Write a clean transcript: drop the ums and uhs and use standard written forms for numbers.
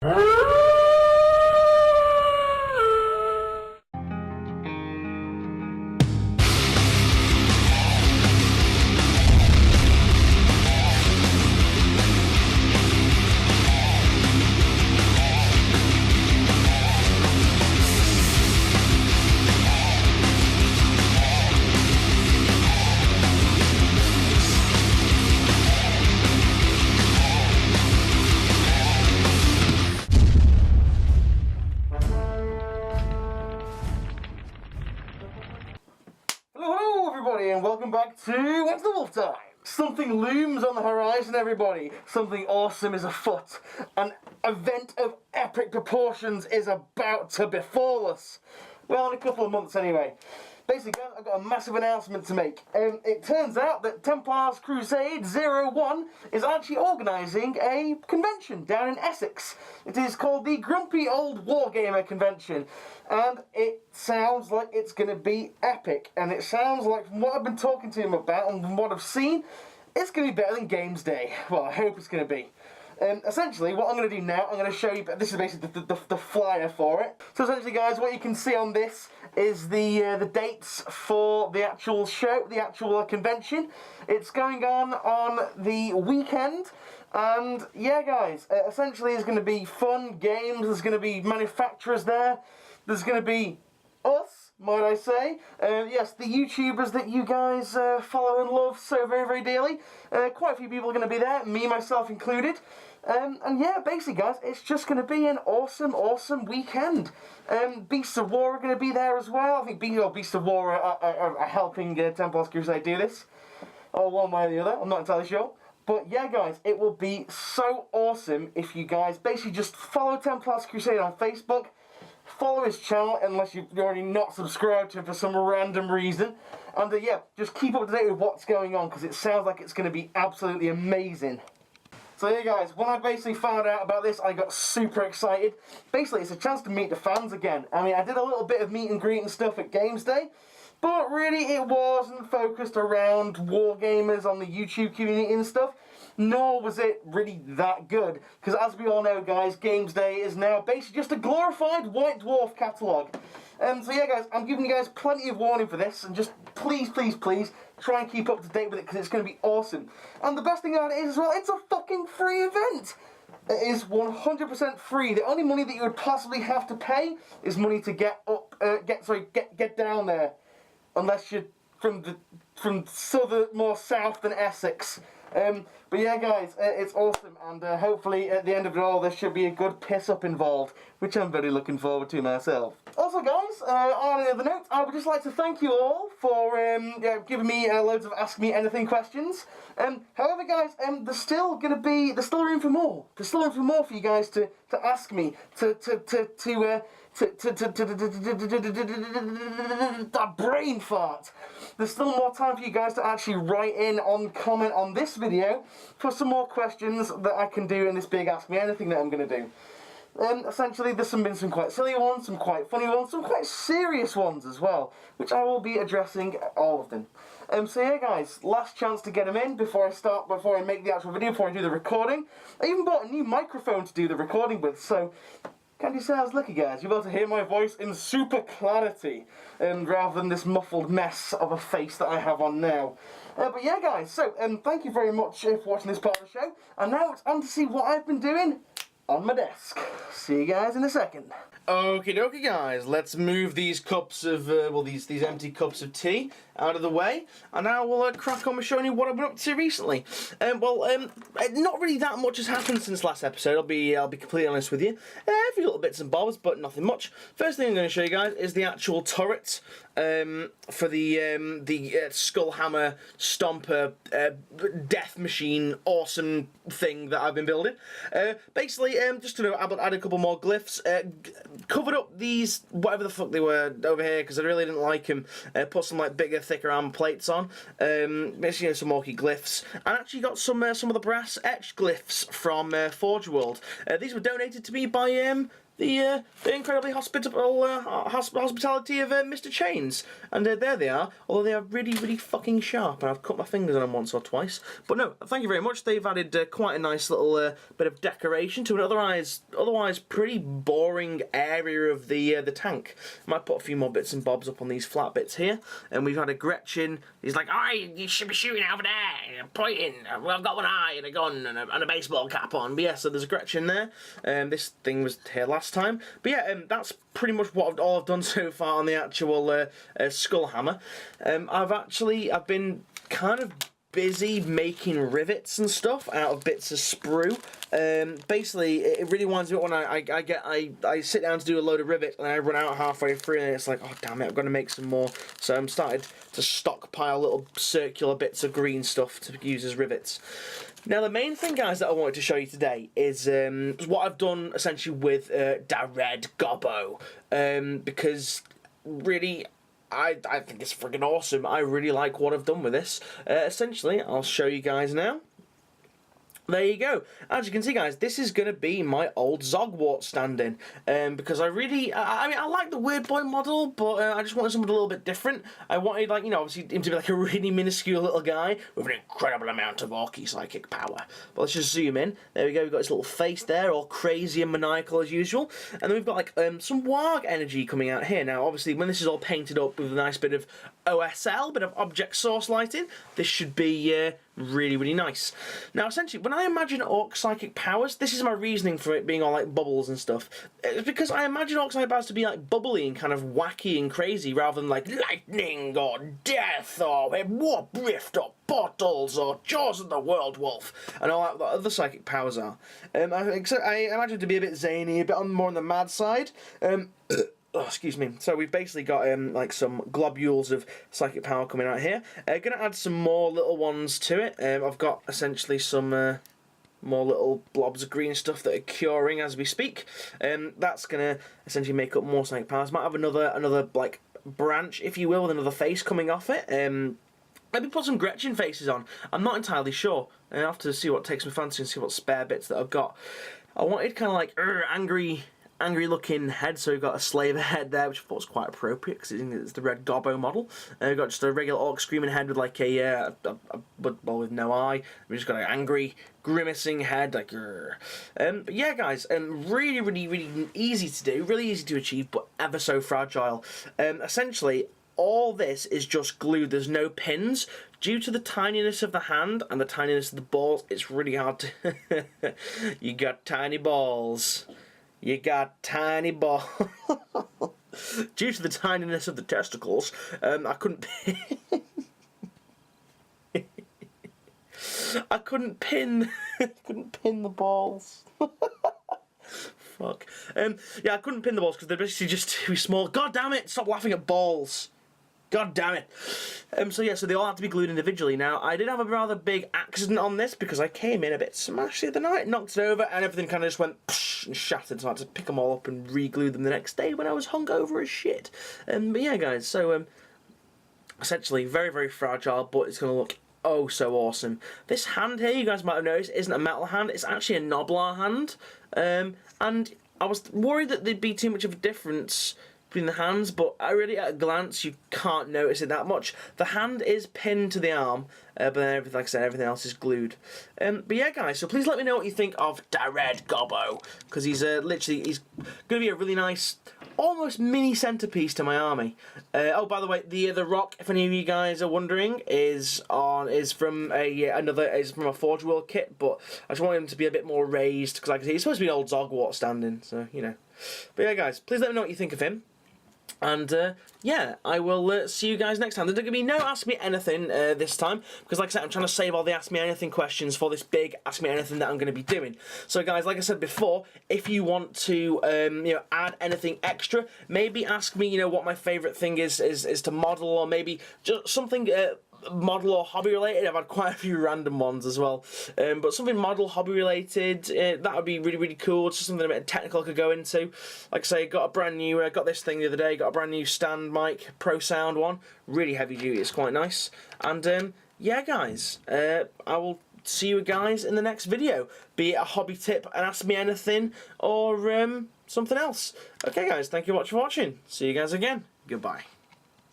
Hello everybody and welcome back to What's the Wolf Time? Something looms on the horizon, everybody. Something awesome is afoot. An event of epic proportions is about to befall us. Well, in a couple of months anyway. Basically, guys, I've got a massive announcement to make. It turns out that Templars Crusade 01 is actually organising a convention down in Essex. It is called the Grumpy Old Wargamer Convention. And it sounds like it's going to be epic. And it sounds like, from what I've been talking to him about and from what I've seen, it's going to be better than Games Day. Well, I hope it's going to be. Essentially, what I'm going to do now, I'm going to show you, this is basically the flyer for it. So essentially, guys, what you can see on this is the dates for the actual show, the actual convention. It's going on the weekend, and yeah, guys, essentially it's going to be fun games, there's going to be manufacturers there, there's going to be us, might I say. Yes, the YouTubers that you guys follow and love so very, very dearly. Quite a few people are going to be there, me, myself included. And yeah, basically, guys, it's just going to be an awesome, awesome weekend. Beasts of War are going to be there as well. I think Beasts of War are helping Templars Crusade do this. Or one way or the other, I'm not entirely sure. But yeah, guys, it will be so awesome if you guys basically just follow Templars Crusade on Facebook. Follow his channel unless you're already not subscribed to him for some random reason. And yeah, just keep up to date with what's going on because it sounds like it's going to be absolutely amazing. So yeah, guys, when I basically found out about this, I got super excited. Basically, it's a chance to meet the fans again. I mean, I did a little bit of meet and greet and stuff at Games Day, but really it wasn't focused around wargamers on the YouTube community and stuff. Nor was it really that good, because as we all know, guys, Games Day is now basically just a glorified White Dwarf catalogue. So yeah, guys, I'm giving you guys plenty of warning for this, and just please, please, please, try and keep up to date with it, because it's going to be awesome. And the best thing about it is, as well, it's a fucking free event. It is 100% free. The only money that you would possibly have to pay is money to get down there, unless you're from more south than Essex. But yeah, guys, it's awesome, and hopefully at the end of it all there should be a good piss-up involved, which I'm very looking forward to myself. Also, guys, on another note, I would just like to thank you all for giving me loads of Ask Me Anything questions. However, guys, there's still room for more. There's still room for more for you guys to ask me, that brain fart. There's still more time for you guys to actually write in comment on this video for some more questions that I can do in this big Ask Me Anything that I'm going to do. Essentially, there's been some quite silly ones, some quite funny ones, some quite serious ones as well, which I will be addressing all of them. So yeah, guys, last chance to get them in before I make the actual video, before I do the recording. I even bought a new microphone to do the recording with, so can't you say I was lucky, guys? You're able to hear my voice in super clarity, rather than this muffled mess of a face that I have on now. But yeah, guys, so thank you very much for watching this part of the show, and now it's on to see what I've been doing on my desk. See you guys in a second. Okie dokie, guys, let's move these cups of, these empty cups of tea out of the way, and now we'll crack on with showing you what I've been up to recently. Not really that much has happened since last episode, I'll be completely honest with you. A few little bits and bobs, but nothing much. First thing I'm going to show you guys is the actual turret for the Skullhammer Stomper death machine awesome thing that I've been building. Basically, just to add a couple more glyphs, covered up these, whatever the fuck they were over here, because I really didn't like them, put some like bigger, thicker armor plates on, basically some orky glyphs, and actually got some of the brass etched glyphs from Forge World. These were donated to me by the incredibly hospitable hospitality of Mr. Chains. And there they are, although they are really, really fucking sharp, and I've cut my fingers on them once or twice. But no, thank you very much. They've added quite a nice little bit of decoration to otherwise pretty boring area of the tank. Might put a few more bits and bobs up on these flat bits here. And we've had a Gretchen. He's like, "Alright, you should be shooting over there, pointing. Well, I've got one eye and a gun and a baseball cap on." But yeah, so there's a Gretchen there. This thing was here last time. But yeah, that's pretty much all I've done so far on the actual skull hammer. I've been kind of busy making rivets and stuff out of bits of sprue. Basically, it really winds me up when I sit down to do a load of rivets and I run out halfway through and it's like, oh damn it, I've got to make some more. So I'm started to stockpile little circular bits of green stuff to use as rivets. Now the main thing, guys, that I wanted to show you today is what I've done essentially with Red Gobbo, because really I think it's friggin' awesome. I really like what I've done with this. Essentially, I'll show you guys now. There you go. As you can see, guys, this is going to be my old Zogwart stand-in, because I mean, I like the Weird Boy model, but I just wanted something a little bit different. I wanted, like, you know, obviously him to be like a really minuscule little guy with an incredible amount of orky psychic power. But let's just zoom in. There we go. We've got his little face there, all crazy and maniacal as usual. And then we've got, like, some warg energy coming out here. Now, obviously, when this is all painted up with a nice bit of OSL, bit of object source lighting, this should be really, really nice. Now, essentially, when I imagine orc psychic powers, this is my reasoning for it being all like bubbles and stuff. It's because I imagine orc psychic powers to be like bubbly and kind of wacky and crazy, rather than like lightning or death or warp rift or portals or jaws of the world wolf and all that other psychic powers are. I imagine it to be a bit zany, a bit more on the mad side. Oh, excuse me. So we've basically got like some globules of psychic power coming out here. Gonna add some more little ones to it. I've got essentially some more little blobs of green stuff that are curing as we speak. That's gonna essentially make up more psychic powers. Might have another like branch, if you will, with another face coming off it. Maybe put some Gretchen faces on. I'm not entirely sure. I have to see what takes my fancy and see what spare bits that I've got. I wanted kind of like angry looking head, so we've got a slaver head there, which I thought was quite appropriate because it's the Red Gobbo model. We've got just a regular orc screaming head with like a well, with no eye. We've just got an angry grimacing head, like but yeah, guys, really, really, really easy to do, really easy to achieve, but ever so fragile. Essentially, all this is just glue. There's no pins. Due to the tininess of the hand and the tininess of the balls, it's really hard to... You got tiny balls. You got tiny balls. Due to the tininess of the testicles, I couldn't pin... I couldn't pin the balls. Fuck. Yeah, I couldn't pin the balls because they're basically just too small. God damn it! Stop laughing at balls. God damn it. So yeah, so they all have to be glued individually. Now, I did have a rather big accident on this because I came in a bit smashed the other night, knocked it over, and everything kind of just went psh and shattered. So I had to pick them all up and re-glue them the next day when I was hungover as shit. But yeah, guys, so essentially very, very fragile, but it's going to look oh so awesome. This hand here, you guys might have noticed, isn't a metal hand. It's actually a Noblar hand. And I was worried that there'd be too much of a difference between the hands, but I really, at a glance, you can't notice it that much. The hand is pinned to the arm, but then everything, like I said, everything else is glued. But yeah, guys, so please let me know what you think of Red Gobbo, because he's literally, he's going to be a really nice, almost mini centerpiece to my army. Oh, by the way, the rock, if any of you guys are wondering, is from a Forge World kit, but I just want him to be a bit more raised, because like I say, he's supposed to be an old Zogwart standing, so you know. But yeah, guys, please let me know what you think of him. And yeah, I will see you guys next time. There's going to be no Ask Me Anything this time, because like I said, I'm trying to save all the Ask Me Anything questions for this big Ask Me Anything that I'm going to be doing. So guys, like I said before, if you want to you know, add anything extra, maybe ask me, you know, what my favourite thing is to model, or maybe just something model or hobby related. I've had quite a few random ones as well, but something model hobby related, that would be really, really cool. It's just something a bit technical I could go into. Like I say, got a brand new, got this thing the other day, got a brand new stand mic, Pro Sound one, really heavy duty, it's quite nice. And yeah, guys, I will see you guys in the next video, be it a hobby tip, and Ask Me Anything, or something else. Okay guys, thank you much for watching, see you guys again, goodbye.